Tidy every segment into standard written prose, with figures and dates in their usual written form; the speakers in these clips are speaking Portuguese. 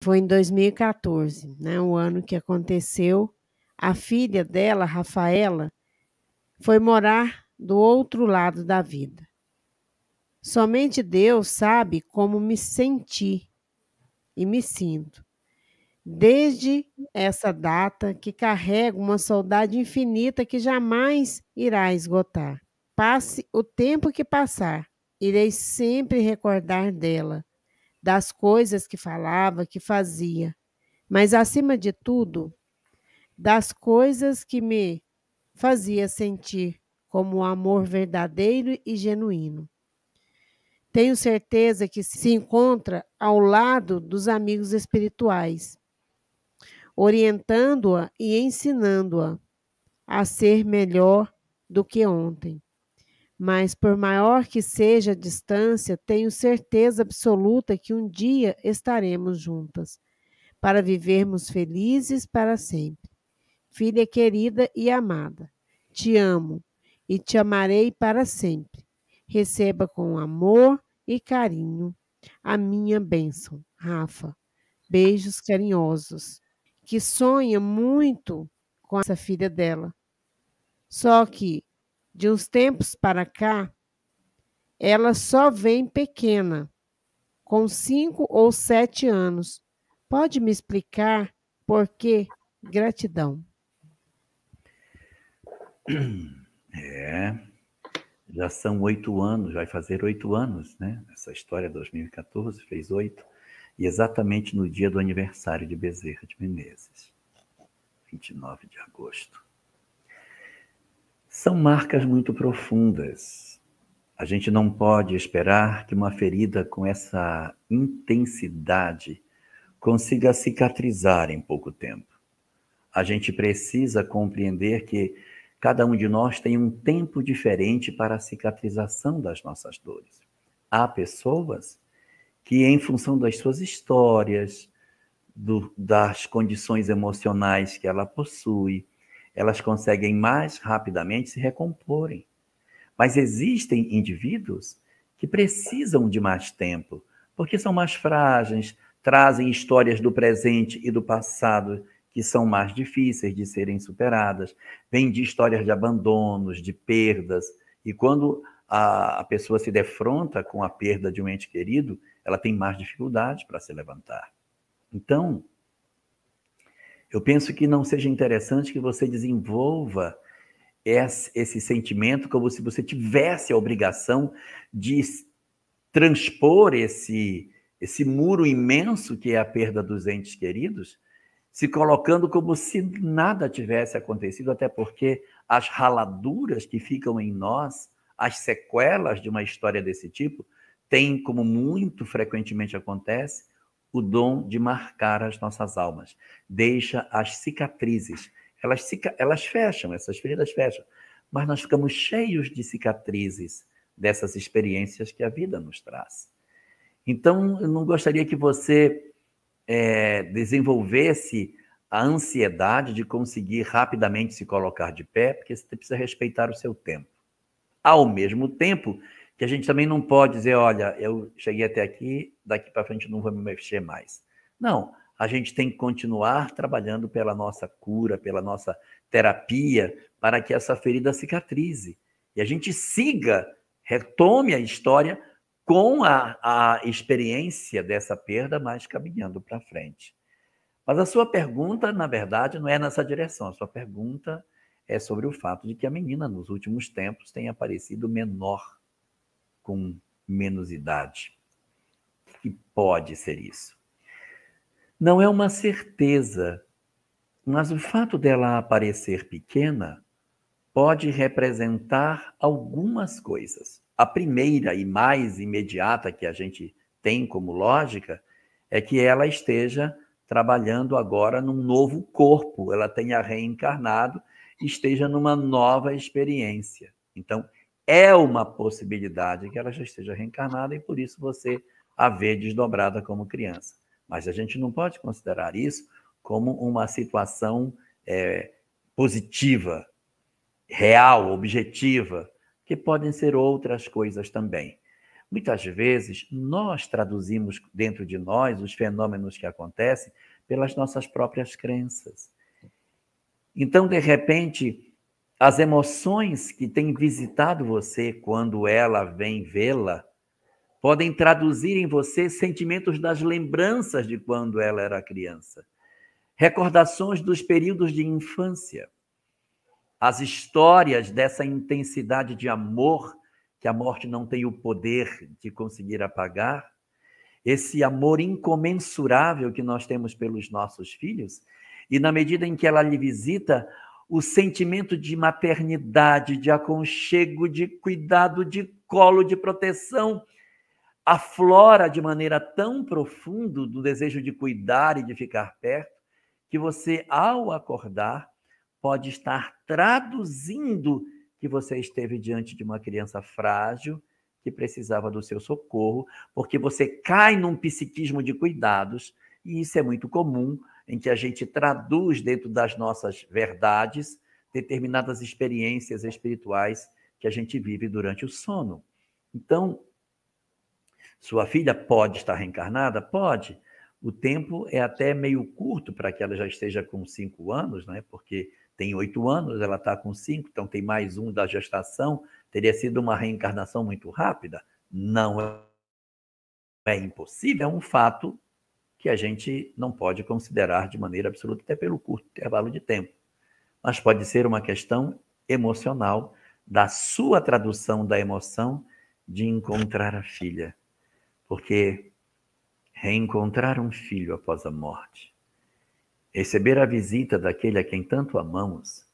foi em 2014, né, o ano que aconteceu. A filha dela, Rafaela, foi morar do outro lado da vida. Somente Deus sabe como me senti e me sinto. Desde essa data que carrego uma saudade infinita que jamais irá esgotar. Passe o tempo que passar, irei sempre recordar dela, das coisas que falava, que fazia, mas acima de tudo, das coisas que me fazia sentir como um amor verdadeiro e genuíno. Tenho certeza que se encontra ao lado dos amigos espirituais, orientando-a e ensinando-a a ser melhor do que ontem. Mas, por maior que seja a distância, tenho certeza absoluta que um dia estaremos juntas, para vivermos felizes para sempre. Filha querida e amada, te amo e te amarei para sempre. Receba com amor e carinho a minha bênção, Rafa. Beijos carinhosos. Que sonha muito com essa filha dela. Só que, de uns tempos para cá, ela só vem pequena, com 5 ou 7 anos. Pode me explicar por quê? Gratidão. Já são 8 anos, vai fazer 8 anos, né? Essa história 2014 fez 8, e exatamente no dia do aniversário de Bezerra de Menezes, 29 de agosto. São marcas muito profundas. A gente não pode esperar que uma ferida com essa intensidade consiga cicatrizar em pouco tempo. A gente precisa compreender que cada um de nós tem um tempo diferente para a cicatrização das nossas dores. Há pessoas que, em função das suas histórias, das condições emocionais que ela possui, elas conseguem mais rapidamente se recomporem. Mas existem indivíduos que precisam de mais tempo, porque são mais frágeis, trazem histórias do presente e do passado que são mais difíceis de serem superadas, vêm de histórias de abandonos, de perdas, e quando a pessoa se defronta com a perda de um ente querido, ela tem mais dificuldade para se levantar. Então, eu penso que não seja interessante que você desenvolva esse sentimento como se você tivesse a obrigação de transpor esse muro imenso que é a perda dos entes queridos, se colocando como se nada tivesse acontecido, até porque as raladuras que ficam em nós, as sequelas de uma história desse tipo, têm, como muito frequentemente acontece, o dom de marcar as nossas almas. Deixa as cicatrizes. Elas fecham, essas feridas fecham, mas nós ficamos cheios de cicatrizes dessas experiências que a vida nos traz. Então, eu não gostaria que você desenvolvesse a ansiedade de conseguir rapidamente se colocar de pé, porque você precisa respeitar o seu tempo. Ao mesmo tempo que a gente também não pode dizer, olha, eu cheguei até aqui, daqui para frente não vou me mexer mais. Não, a gente tem que continuar trabalhando pela nossa cura, pela nossa terapia, para que essa ferida cicatrize. E a gente retome a história com a experiência dessa perda, mas caminhando para frente. Mas a sua pergunta, na verdade, não é nessa direção. A sua pergunta é sobre o fato de que a menina, nos últimos tempos, tem aparecido menor, com menos idade. O que pode ser isso? Não é uma certeza, mas o fato dela aparecer pequena pode representar algumas coisas. A primeira e mais imediata que a gente tem como lógica é que ela esteja trabalhando agora num novo corpo, ela tenha reencarnado e esteja numa nova experiência. Então, é uma possibilidade que ela já esteja reencarnada e por isso você a vê desdobrada como criança. Mas a gente não pode considerar isso como uma situação positiva, real, objetiva, que podem ser outras coisas também. Muitas vezes, nós traduzimos dentro de nós os fenômenos que acontecem pelas nossas próprias crenças. Então, de repente, as emoções que têm visitado você quando ela vem vê-la podem traduzir em você sentimentos das lembranças de quando ela era criança, recordações dos períodos de infância, as histórias dessa intensidade de amor que a morte não tem o poder de conseguir apagar, esse amor incomensurável que nós temos pelos nossos filhos, e na medida em que ela lhe visita, o sentimento de maternidade, de aconchego, de cuidado, de colo, de proteção, aflora de maneira tão profunda do desejo de cuidar e de ficar perto, que você, ao acordar, pode estar traduzindo que você esteve diante de uma criança frágil que precisava do seu socorro, porque você cai num psiquismo de cuidados, e isso é muito comum, em que a gente traduz dentro das nossas verdades determinadas experiências espirituais que a gente vive durante o sono. Então, sua filha pode estar reencarnada? Pode. O tempo é até meio curto para que ela já esteja com 5 anos, né? Porque tem 8 anos, ela está com 5, então tem mais um da gestação. Teria sido uma reencarnação muito rápida? Não é impossível, é um fato que a gente não pode considerar de maneira absoluta, até pelo curto intervalo de tempo. Mas pode ser uma questão emocional, da sua tradução da emoção de encontrar a filha. Porque reencontrar um filho após a morte, receber a visita daquele a quem tanto amamos,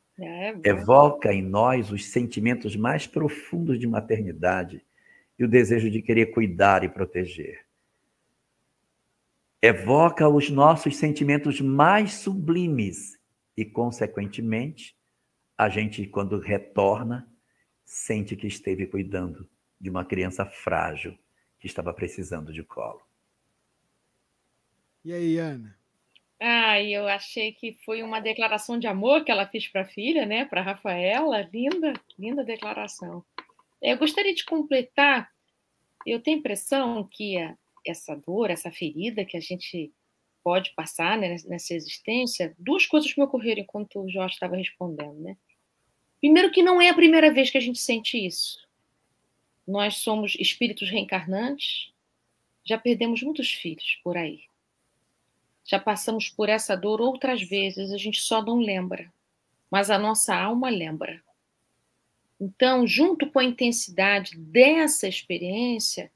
evoca em nós os sentimentos mais profundos de maternidade e o desejo de querer cuidar e proteger. Evoca os nossos sentimentos mais sublimes e, consequentemente, a gente, quando retorna, sente que esteve cuidando de uma criança frágil que estava precisando de colo. E aí, Ana? Eu achei que foi uma declaração de amor que ela fez para a filha, né? Para a Rafaela. Linda, linda declaração. Eu gostaria de completar. Eu tenho a impressão que essa dor, essa ferida que a gente pode passar, né, nessa existência, duas coisas me ocorreram enquanto o Jorge estava respondendo, né? Primeiro, que não é a primeira vez que a gente sente isso. Nós somos espíritos reencarnantes, já perdemos muitos filhos por aí. Já passamos por essa dor outras vezes, a gente só não lembra, mas a nossa alma lembra. Então, junto com a intensidade dessa experiência,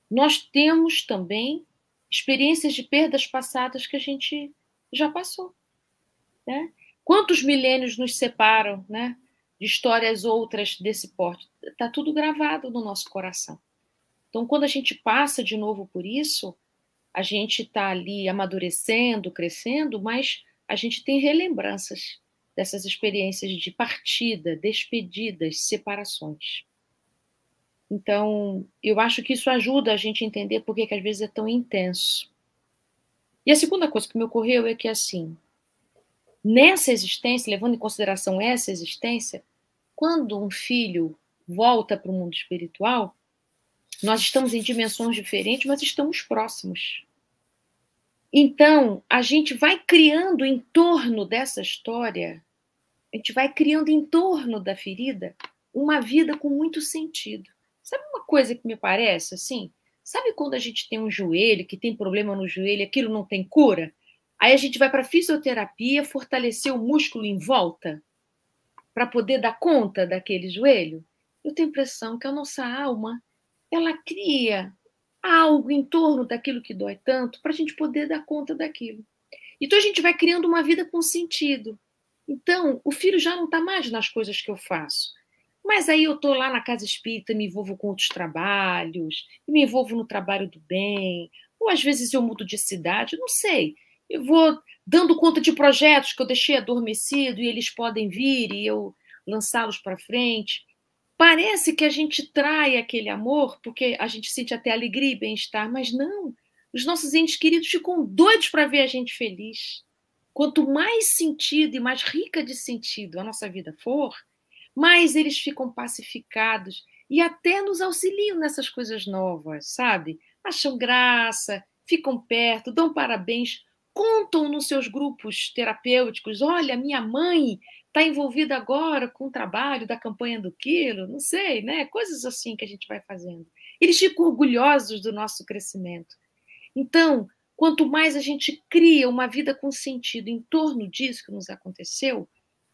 nós temos também experiências de perdas passadas que a gente já passou, né? Quantos milênios nos separam, né, de histórias outras desse porte? Está tudo gravado no nosso coração. Então, quando a gente passa de novo por isso, a gente está ali amadurecendo, crescendo, mas a gente tem relembranças dessas experiências de partida, despedidas, separações. Então, eu acho que isso ajuda a gente a entender por que às vezes é tão intenso. E a segunda coisa que me ocorreu é que, assim, nessa existência, levando em consideração essa existência, quando um filho volta para o mundo espiritual, nós estamos em dimensões diferentes, mas estamos próximos. Então, a gente vai criando em torno dessa história, a gente vai criando em torno da ferida uma vida com muito sentido. Sabe uma coisa que me parece assim? Sabe quando a gente tem um joelho, que tem problema no joelho, aquilo não tem cura? Aí a gente vai para a fisioterapia fortalecer o músculo em volta para poder dar conta daquele joelho? Eu tenho a impressão que a nossa alma, ela cria algo em torno daquilo que dói tanto para a gente poder dar conta daquilo. Então a gente vai criando uma vida com sentido. Então, o filho já não está mais nas coisas que eu faço. Mas aí eu estou lá na casa espírita, me envolvo com outros trabalhos, me envolvo no trabalho do bem, ou às vezes eu mudo de cidade, não sei. Eu vou dando conta de projetos que eu deixei adormecido e eles podem vir e eu lançá-los para frente. Parece que a gente trai aquele amor porque a gente sente até alegria e bem-estar, mas não. Os nossos entes queridos ficam doidos para ver a gente feliz. Quanto mais sentido e mais rica de sentido a nossa vida for, mais eles ficam pacificados e até nos auxiliam nessas coisas novas, sabe? Acham graça, ficam perto, dão parabéns, contam nos seus grupos terapêuticos: olha, minha mãe está envolvida agora com o trabalho da campanha do quilo, não sei, né? Coisas assim que a gente vai fazendo. Eles ficam orgulhosos do nosso crescimento. Então, quanto mais a gente cria uma vida com sentido em torno disso que nos aconteceu,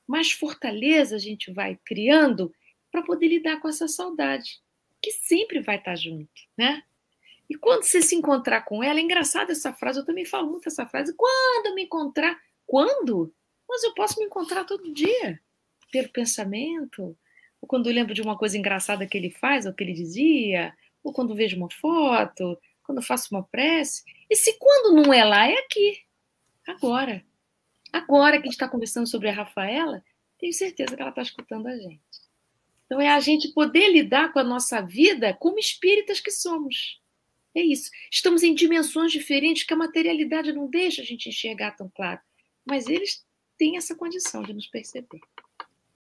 mais fortaleza a gente vai criando para poder lidar com essa saudade, que sempre vai estar junto, né? E quando você se encontrar com ela, é engraçada essa frase, eu também falo muito essa frase, quando eu me encontrar, quando? Mas eu posso me encontrar todo dia, pelo pensamento, ou quando eu lembro de uma coisa engraçada que ele faz, ou que ele dizia, ou quando vejo uma foto, quando eu faço uma prece. E se quando não é lá, é aqui, agora. Agora que a gente está conversando sobre a Rafaela, tenho certeza que ela está escutando a gente. Então é a gente poder lidar com a nossa vida como espíritas que somos. É isso. Estamos em dimensões diferentes que a materialidade não deixa a gente enxergar tão claro. Mas eles têm essa condição de nos perceber.